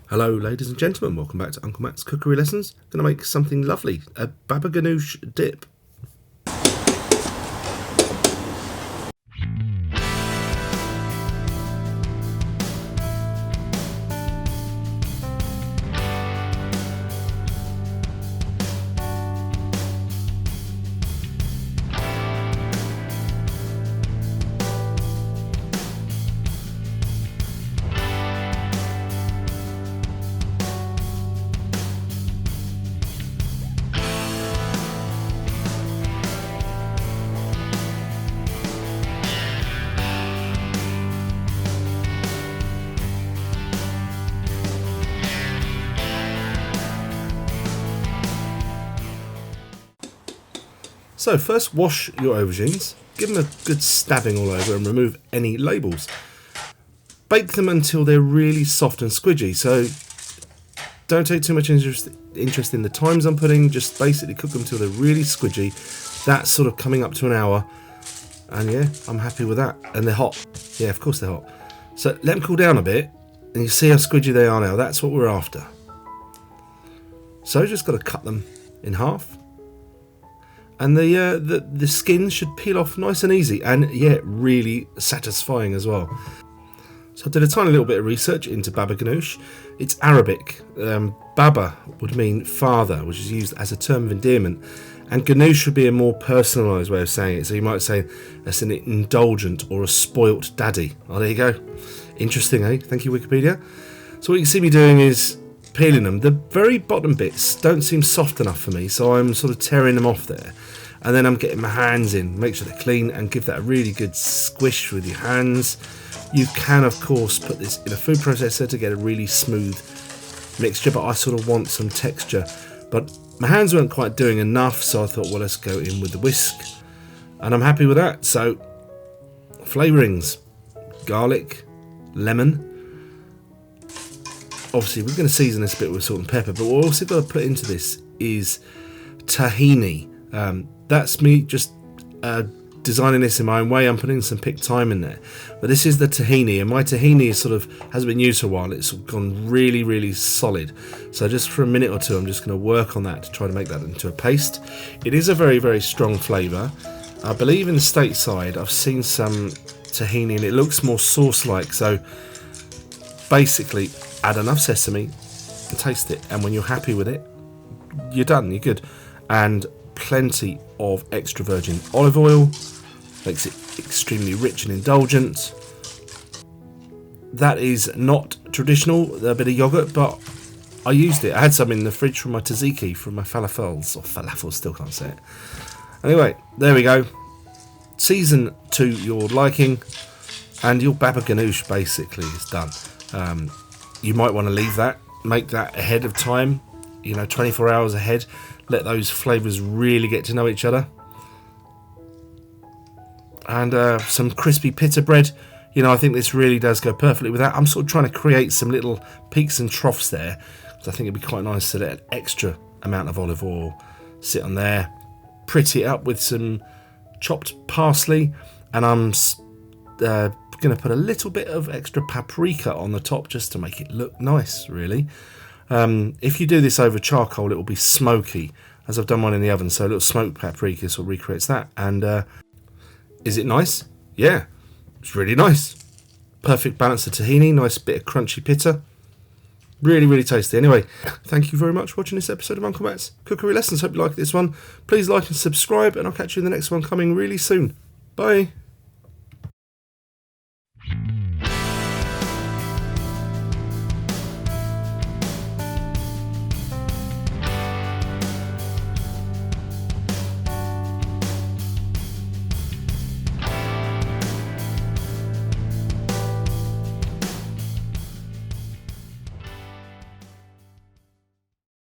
Hello ladies and gentlemen, welcome back to Uncle Matt's Cookery Lessons. Going to make something lovely, a Babaganoush dip. So first wash your aubergines, give them a good stabbing all over and remove any labels. Bake them until they're really soft and squidgy, so don't take too much interest in the times I'm putting, just basically cook them till they're really squidgy. That's sort of coming up to an hour, and yeah, I'm happy with that. And they're hot, yeah, of course they're hot. So let them cool down a bit, and you see how squidgy they are now, that's what we're after. So just got to cut them in half. And the skin should peel off nice and easy, and yeah, really satisfying as well. So I did a tiny little bit of research into Babaganoush. It's Arabic. Baba would mean father, which is used as a term of endearment, and ganoush would be a more personalised way of saying it. So you might say that's an indulgent or a spoilt daddy. Oh, there you go. Interesting, eh? Thank you, Wikipedia. So what you can see me doing is peeling them. The very bottom bits don't seem soft enough for me, so I'm sort of tearing them off there, and then I'm getting my hands in, make sure they're clean, and give that a really good squish with your hands. You can of course put this in a food processor to get a really smooth mixture, but I sort of want some texture, but my hands weren't quite doing enough, so I thought, well, let's go in with the whisk, and I'm happy with that. So flavourings: garlic, lemon. Obviously we're going to season this a bit with salt and pepper, but what we're also going to put into this is tahini. That's me just designing this in my own way. I'm putting some picked thyme in there, but this is the tahini, and my tahini hasn't been used for a while. It's gone really solid, so just for a minute or two I'm just going to work on that to try to make that into a paste. It is a very strong flavour. I believe in the stateside I've seen some tahini and it looks more sauce like, so basically add enough sesame and taste it, and when you're happy with it, you're done, you're good. And plenty of extra virgin olive oil makes it extremely rich and indulgent. That is not traditional, a bit of yogurt, but I used it. I had some in the fridge from my tzatziki, from my falafels, or falafel, still can't say it. Anyway, there we go. Season to your liking, and your Babaganoush basically is done. You might want to leave that, make that ahead of time, 24 hours ahead, let those flavours really get to know each other. And some crispy pita bread, I think this really does go perfectly with that. I'm sort of trying to create some little peaks and troughs there, because I think it'd be quite nice to let an extra amount of olive oil sit on there, pretty it up with some chopped parsley, and I'm going to put a little bit of extra paprika on the top just to make it look nice, really. If you do this over charcoal, it will be smoky, as I've done mine in the oven, so a little smoked paprika sort of recreates that. And is it nice? Yeah, it's really nice. Perfect balance of tahini, nice bit of crunchy pita. Really tasty. Anyway, thank you very much for watching this episode of Uncle Matt's Cookery Lessons. Hope you like this one. Please like and subscribe, and I'll catch you in the next one coming really soon. Bye.